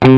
Hello,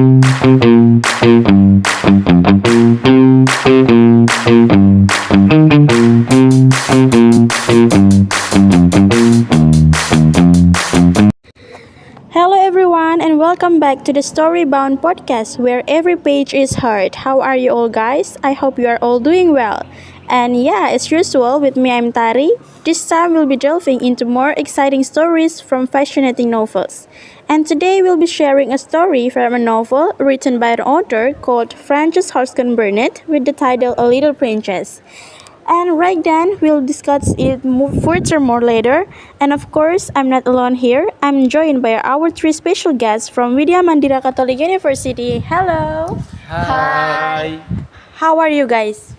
everyone, and welcome back to the Storybound podcast where every page is heard. How are you all, guys? I hope you are all doing well. And yeah, as usual, with me, I'm Tari. This time, we'll be delving into more exciting stories from fascinating novels. And today, we'll be sharing a story from a novel written by an author called Frances Hoskins Burnett with the title A Little Princess. And right then, we'll discuss it furthermore later. And of course, I'm not alone here. I'm joined by our three special guests from Widya Mandira Catholic University. Hello! Hi. How are you guys?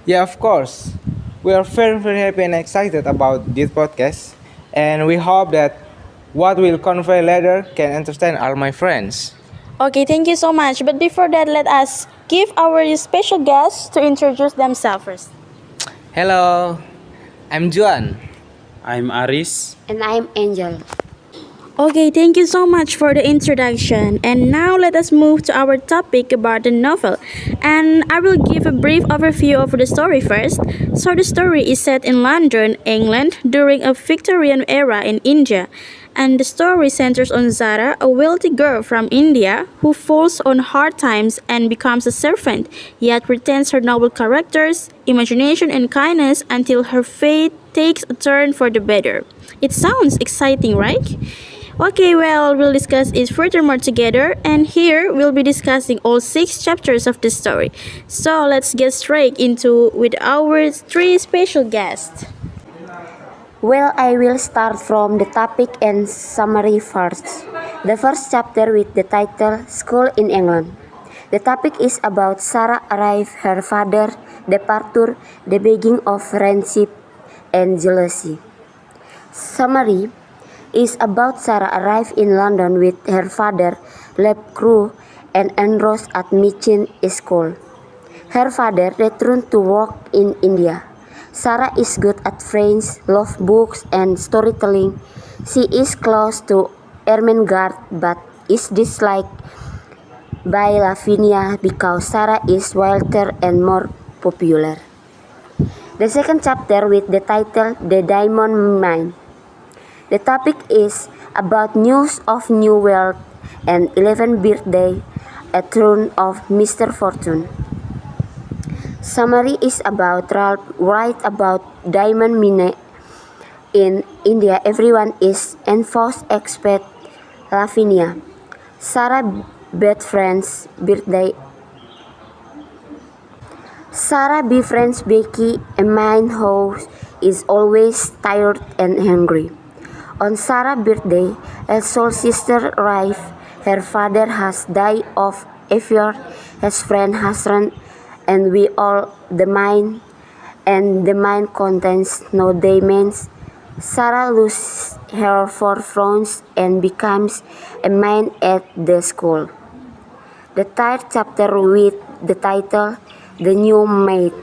Yeah, of course. We are very happy and excited about this podcast, and we hope that what we'll convey later can understand all my friends. Okay, thank you so much. But before that, let us give our special guests to introduce themselves first. Hello, I'm Juan. I'm Aris. And I'm Angel. Okay, thank you so much for the introduction. And now let us move to our topic about the novel. And I will give a brief overview of the story first. So the story is set in London, England, during a Victorian era in India. And the story centers on Zara, a wealthy girl from India who falls on hard times and becomes a servant, yet retains her noble characters, imagination, and kindness until her fate takes a turn for the better. It sounds exciting, right? Okay, well, we'll discuss it furthermore together, and here we'll be discussing all six chapters of the story. So let's get straight into with our three special guests. Well, I will start from the topic and summary first. The first chapter with the title School in England. The topic is about Sarah arrive, her father, departure, the beginning of friendship and jealousy. Summary is about Sarah arrive in London with her father, left crew, and enrolled at Mission School. Her father returned to work in India. Sarah is good at French, loves books and storytelling. She is close to Ermengarde but is disliked by Lavinia because Sarah is wilder and more popular. The second chapter with the title The Diamond Mine. The topic is about news of new wealth and 11th birthday, a turn of Mr. Fortune. Summary is about Ralph write about diamond mine in India. Everyone is enforced except Lavinia. Sarah best friends birthday. Sarah befriends Becky, a man who is always tired and hungry. On Sarah's birthday, her soul sister arrives. Her father has died of a fever. His friend has run and we all the mine, and the mine contains no diamonds. Sarah loses her 4 phones and becomes a mine at the school. The third chapter with the title The New Maid.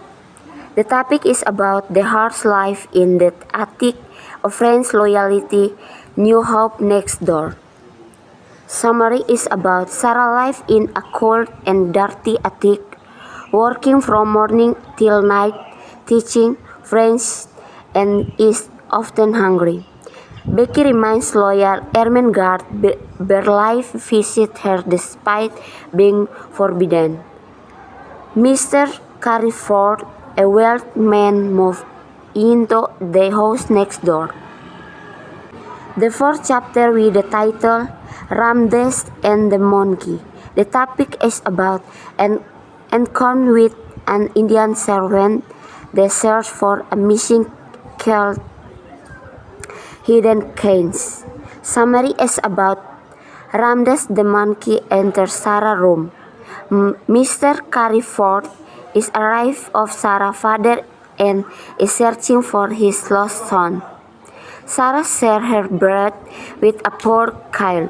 The topic is about the harsh life in the attic, of friends' loyalty, new hope next door. Summary is about Sarah's life in a cold and dirty attic, working from morning till night, teaching French, and is often hungry. Becky remains loyal. Ermengarde Berlife visits her despite being forbidden. Mr. Carriford, a wealthy man, moves into the house next door. The fourth chapter with the title Ramdes and the Monkey. The topic is about an encounter with an Indian servant. They search for a missing child, hidden canes. Summary is about Ramdes the monkey enters Sarah's room. Mr. Carriford is arrived of Sarah's father and is searching for his lost son. Sarah shares her bread with a poor child.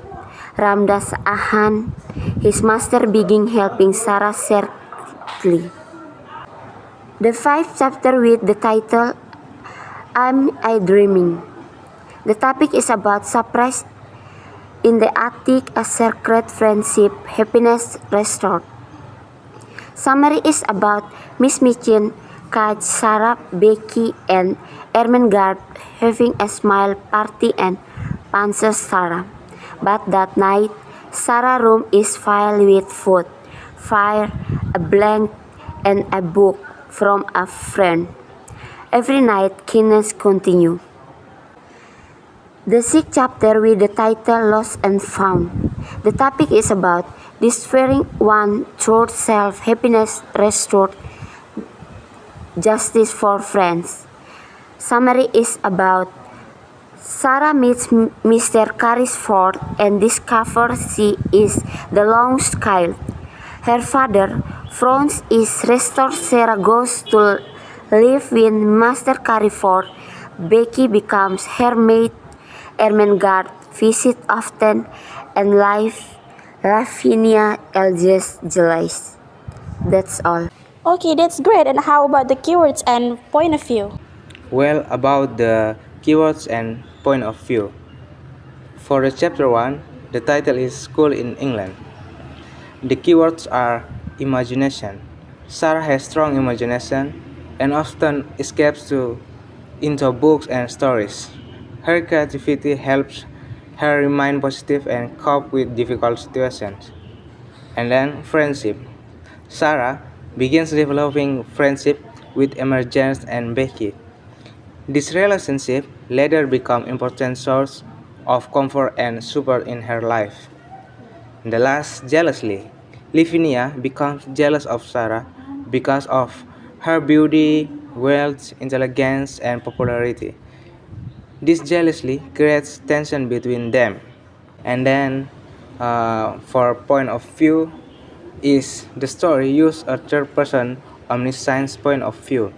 Ramdas Ahan, his master, begin helping Sarah secretly. The fifth chapter with the title Am I Dreaming? The topic is about surprise In the attic, a secret friendship, happiness restored. Summary is about Miss Michin, Kaj, Sarah, Becky, and Ermengarde having a smile party and punches Sarah. But that night, Sarah's room is filled with food, fire, a blanket, and a book from a friend. Every night, kindness continues. The sixth chapter with the title Lost and Found. The topic is about discovering one true self, happiness restored, justice for friends. Summary is about Sarah meets Mr. Carrisford and discovers she is the lost child. Her father, Franz, is restored. Sarah goes to live with Master Carrisford. Becky becomes her maid. Ermengarde visits often, and Lavinia ages jealous. That's all. Okay, that's great. And how about the keywords and point of view? Well, about the keywords and point of view. For the chapter 1, the title is School in England. The keywords are imagination. Sarah has strong imagination and often escapes into books and stories. Her creativity helps her remain positive and cope with difficult situations. And then friendship. Sarah begins developing friendship with Emergence and Becky. This relationship later become important source of comfort and support in her life. The last, jealously. Lavinia becomes jealous of Sarah because of her beauty, wealth, intelligence, and popularity. This jealousy creates tension between them. And then, for point of view, is the story use a third-person omniscience point of view.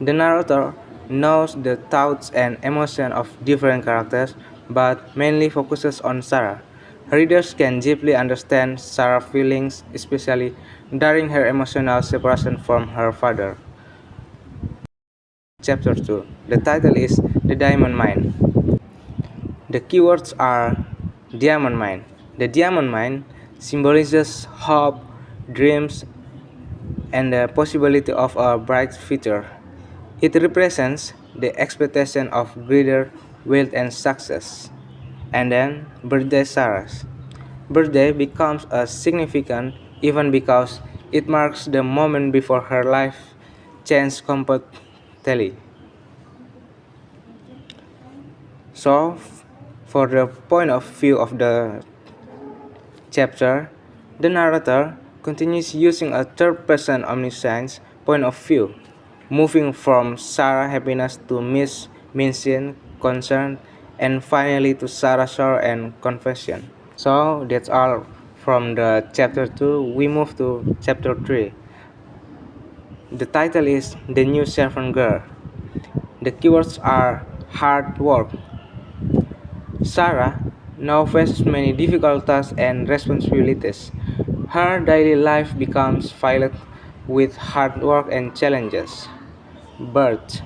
The narrator knows the thoughts and emotions of different characters, but mainly focuses on Sarah. Readers can deeply understand Sarah's feelings, especially during her emotional separation from her father. Chapter 2. The title is The Diamond Mine. The keywords are diamond mine. The diamond mine symbolizes hope, dreams, and the possibility of a bright future. It represents the expectation of greater wealth and success. And then, birthday Sarah's. Birthday becomes a significant event because it marks the moment before her life changed completely. So, for the point of view of the chapter, the narrator continues using a third-person omniscience point of view, moving from Sarah's happiness to Miss Minchin concern, and finally to Sarah's sorrow and confession. So that's all from the chapter 2. We move to chapter 3. The title is The New Servant Girl. The keywords are hard work. Sarah now faces many difficult tasks and responsibilities. Her daily life becomes filled with hard work and challenges. Birth.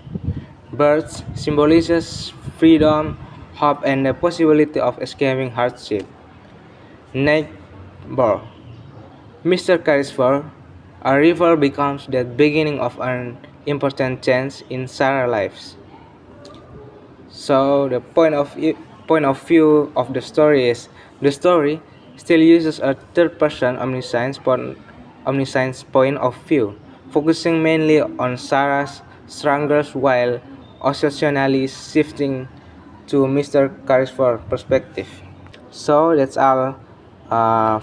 Birth symbolizes freedom, hope, and the possibility of escaping hardship. Neighbor. Mr. Carrisford, a rival becomes the beginning of an important change in Sarah's life. So the point of view of the story is the story still uses a third-person omniscience point of view, focusing mainly on Sarah's struggles while occasionally shifting to Mr. Carrisford's perspective. So that's all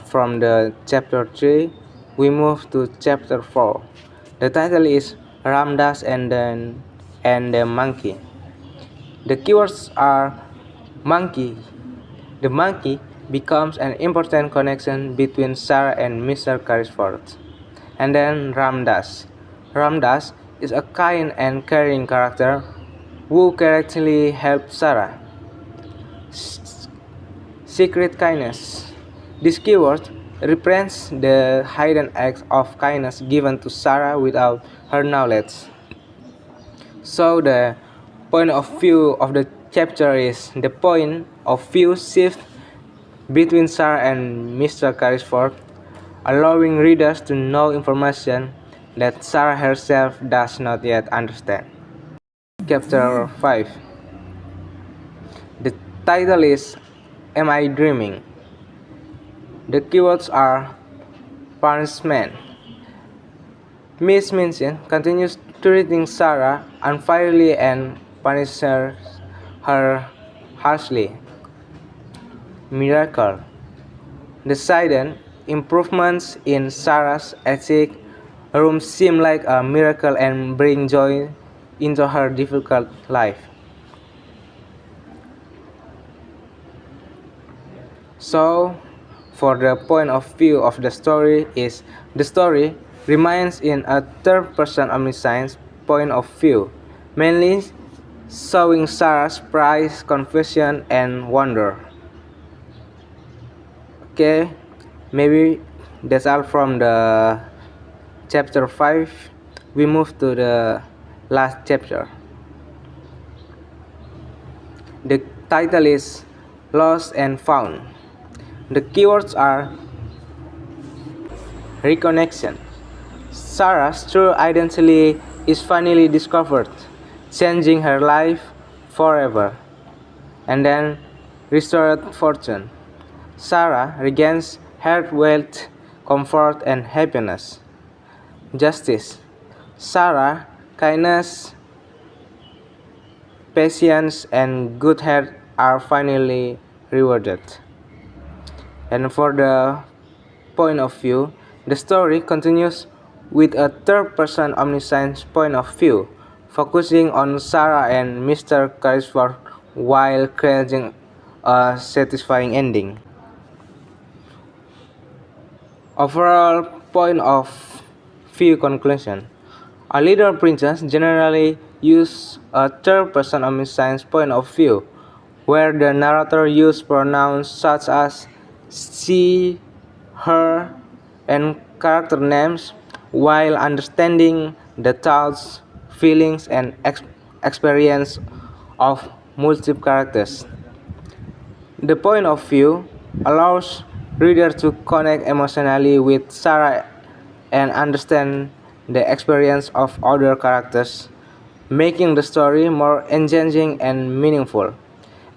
from the chapter 3. We move to chapter 4. The title is Ramdas and the Monkey. The keywords are monkey. The monkey becomes an important connection between Sarah and Mr. Carrisford. And then Ramdas. Ramdas is a kind and caring character who correctly helps Sarah. Secret kindness. This keyword represents the hidden acts of kindness given to Sarah without her knowledge. So the point of view of the chapter is the point of view shift between Sarah and Mr. Carrisford, allowing readers to know information that Sarah herself does not yet understand. Chapter 5. The title is Am I Dreaming? The keywords are punishment. Miss Minchin continues treating Sarah unfairly and punishes her harshly. Miracle. The sudden improvements in Sarah's attic room seem like a miracle and bring joy into her difficult life. So, for the point of view of the story is the story remains in a third-person omniscience point of view, mainly showing Sarah's pride, confusion, and wonder. Okay, maybe that's all from the chapter 5. We move to the last chapter. The title is Lost and Found. The keywords are reconnection. Sarah's true identity is finally discovered, changing her life forever. And then restored fortune. Sarah regains health, wealth, comfort, and happiness. Justice. Sarah, kindness, patience, and good health are finally rewarded. And for the point of view, the story continues with a third-person omniscience point of view, focusing on Sarah and Mr. Carrisford while creating a satisfying ending. Overall point of view conclusion. A Little Princess generally use a third-person omniscience point of view, where the narrator uses pronouns such as she, her, and character names while understanding the thoughts, feelings, and experience of multiple characters. The point of view allows readers to connect emotionally with Sarah and understand the experience of other characters, making the story more engaging and meaningful.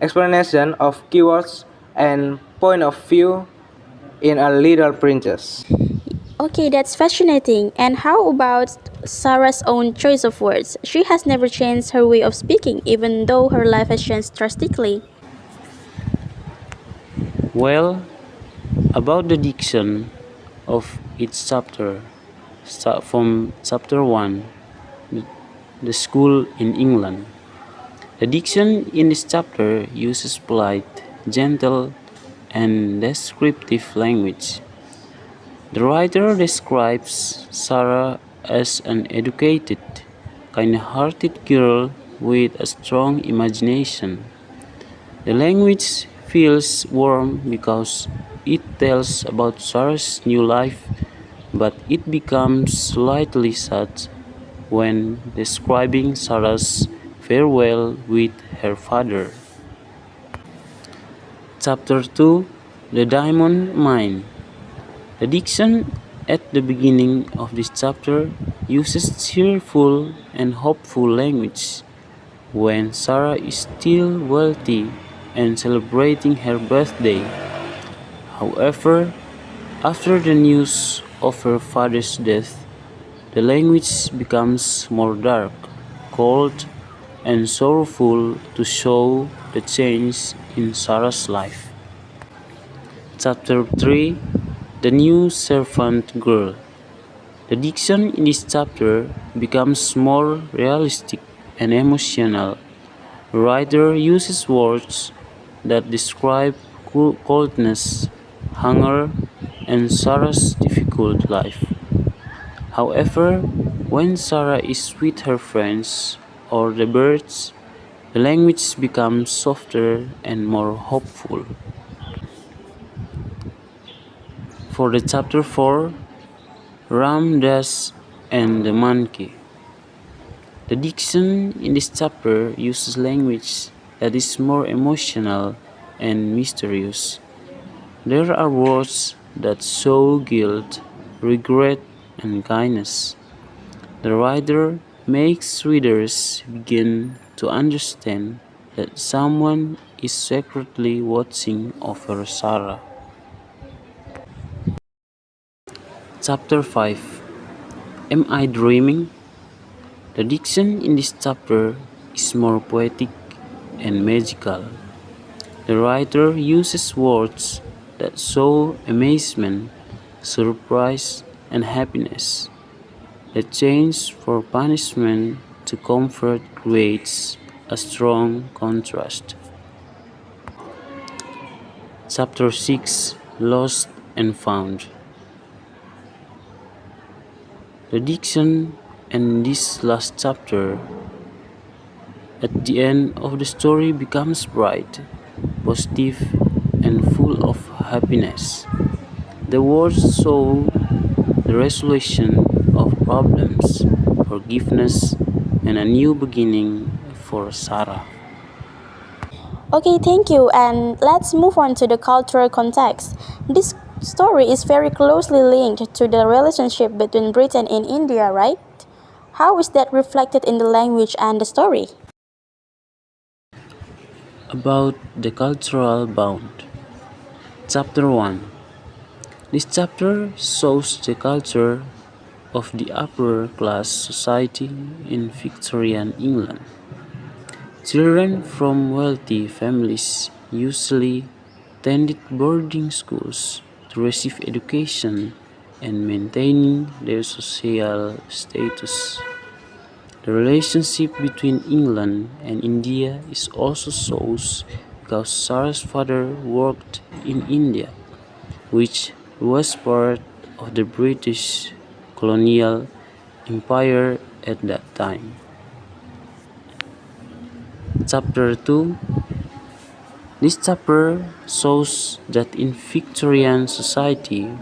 Explanation of keywords and point of view in A Little Princess. Okay, that's fascinating. And how about Sarah's own choice of words? She has never changed her way of speaking, even though her life has changed drastically. Well, about the diction of each chapter, start from chapter 1, the school in England. The diction in this chapter uses polite, gentle, and descriptive language. The writer describes Sarah as an educated, kind-hearted girl with a strong imagination. The language feels warm because it tells about Sarah's new life, but it becomes slightly sad when describing Sarah's farewell with her father. Chapter 2, The Diamond Mine. The diction at the beginning of this chapter uses cheerful and hopeful language when Sarah is still wealthy and celebrating her birthday. However, after the news of her father's death, the language becomes more dark, cold, and sorrowful to show the change in Sarah's life. Chapter 3, The New Servant Girl. The diction in this chapter becomes more realistic and emotional. The writer uses words that describe coldness, hunger, and Sarah's difficult life. However, when Sarah is with her friends or the birds, the language becomes softer and more hopeful. For the chapter 4, Ram Dass and the Monkey. The diction in this chapter uses language that is more emotional and mysterious. There are words that show guilt, regret, and kindness. The writer makes readers begin to understand that someone is secretly watching over Sarah. Chapter 5. Am I Dreaming? The diction in this chapter is more poetic and magical. The writer uses words that show amazement, surprise, and happiness. The change for punishment to comfort creates a strong contrast. Chapter 6. Lost and Found. The diction in this last chapter at the end of the story becomes bright, positive, and full of happiness. The words show the resolution of problems, forgiveness, and a new beginning for Sarah. Okay, thank you. And let's move on to the cultural context. This story is very closely linked to the relationship between Britain and India, right? How is that reflected in the language and the story? About the cultural bond. Chapter 1. This chapter shows the culture of the upper class society in Victorian England. Children from wealthy families usually attended boarding schools to receive education and maintaining their social status. The relationship between England and India is also shows because Sarah's father worked in India, which was part of the British colonial empire at that time. Chapter 2. This chapter shows that in Victorian society,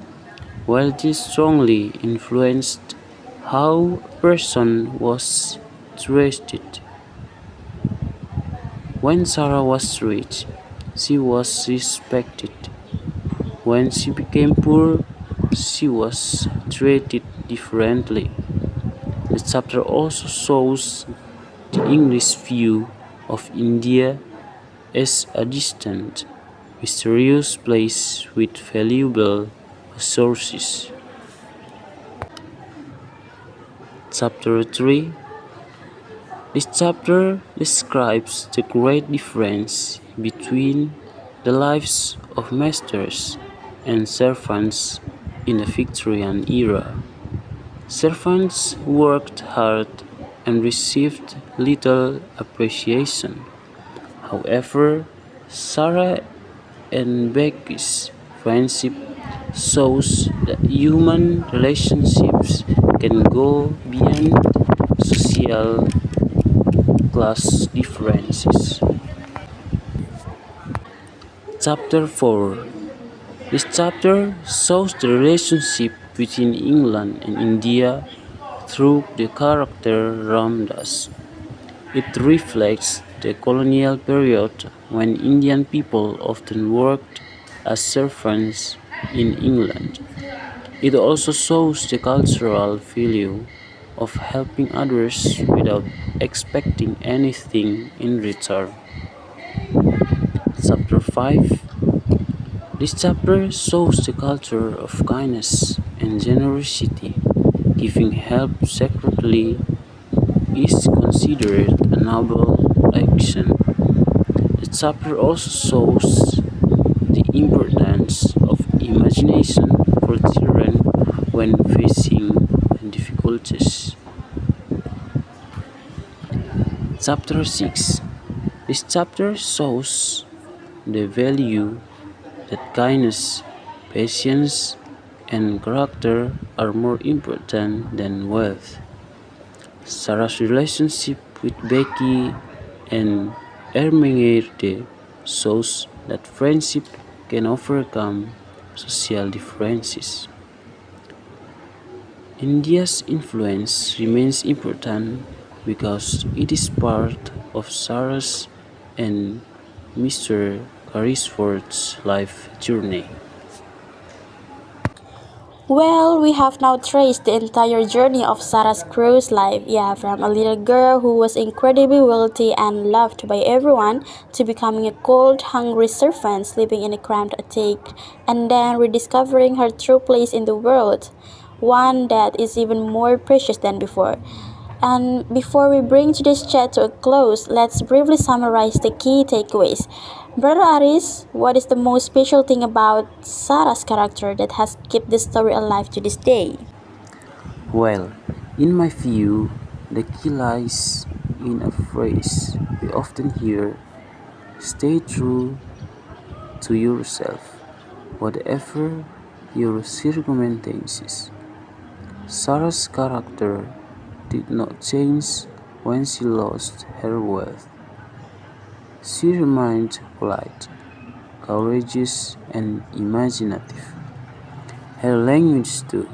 wealth strongly influenced how a person was treated. When Sarah was rich, she was respected. When she became poor, she was treated differently. The chapter also shows the English view of India as a distant, mysterious place with valuable resources. Chapter 3. This chapter describes the great difference between the lives of masters and servants in the Victorian era. Servants worked hard and received little appreciation. However, Sarah and Becky's friendship shows that human relationships can go beyond social class differences. Chapter 4. This chapter shows the relationship between England and India through the character Ramdas. It reflects the colonial period when Indian people often worked as servants in England. It also shows the cultural value of helping others without expecting anything in return. Chapter 5. This chapter shows the culture of kindness and generosity. Giving help secretly is considered a noble action. The chapter also shows the importance of imagination for children when facing difficulties. Chapter 6. This chapter shows the value that kindness, patience, and character are more important than wealth. Sarah's relationship with Becky and Ermengarde shows that friendship can overcome social differences. India's influence remains important because it is part of Sarah's and Mr. Carrisford's life journey. Well, we have now traced the entire journey of Sarah Crew's life. Yeah, from a little girl who was incredibly wealthy and loved by everyone to becoming a cold, hungry servant living in a cramped attic, and then rediscovering her true place in the world, one that is even more precious than before. And before we bring today's chat to a close, let's briefly summarize the key takeaways. Brother Aris, what is the most special thing about Sarah's character that has kept the story alive to this day? Well, in my view, the key lies in a phrase we often hear: stay true to yourself, whatever your circumstances. Sarah's character did not change when she lost her wealth. She remained polite, courageous, and imaginative. Her language, too,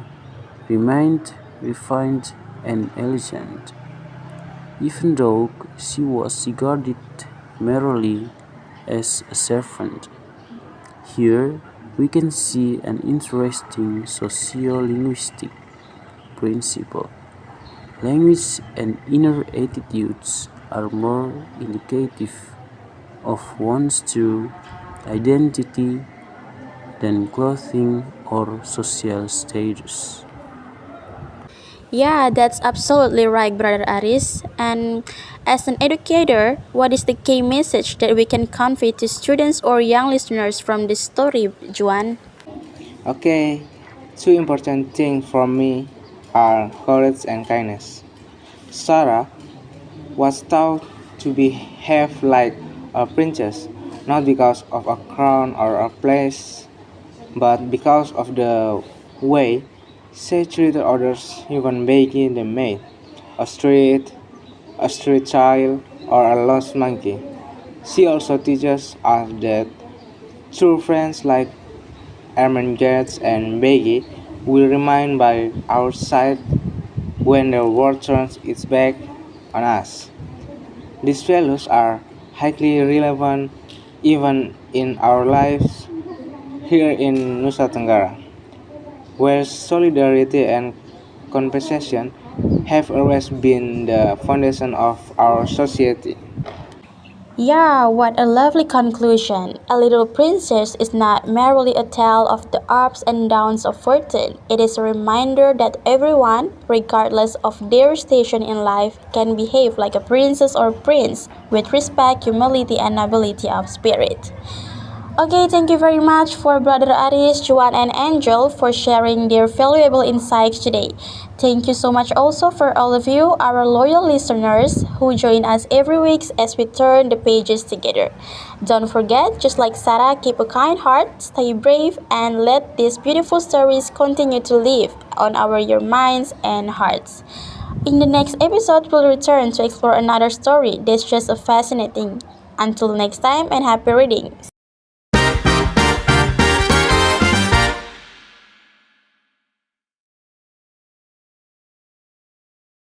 remained refined and elegant, even though she was regarded merely as a servant. Here, we can see an interesting sociolinguistic principle. Language and inner attitudes are more indicative of one's true identity than clothing or social status. Yeah, that's absolutely right, Brother Aris. And as an educator, what is the key message that we can convey to students or young listeners from this story, Juan? Okay, two important things for me are courage and kindness. Sarah was taught to behave like a princess, not because of a crown or a place, but because of the way she treated others, even Becky the maid, a street, a street child, or a lost monkey. She also teaches us that true friends like Ermengarde and Becky will remain by our side when the world turns its back on us. These values are highly relevant even in our lives here in Nusa Tenggara, where solidarity and compassion have always been the foundation of our society. Yeah, what a lovely conclusion. A Little Princess is not merely a tale of the ups and downs of fortune. It is a reminder that everyone, regardless of their station in life, can behave like a princess or prince with respect, humility, and nobility of spirit. Okay, thank you very much for Brother Aris, Juan, and Angel for sharing their valuable insights today. Thank you so much also for all of you, our loyal listeners, who join us every week as we turn the pages together. Don't forget, just like Sarah, keep a kind heart, stay brave, and let these beautiful stories continue to live on your minds and hearts. In the next episode, we'll return to explore another story that's just as fascinating. Until next time, and happy reading.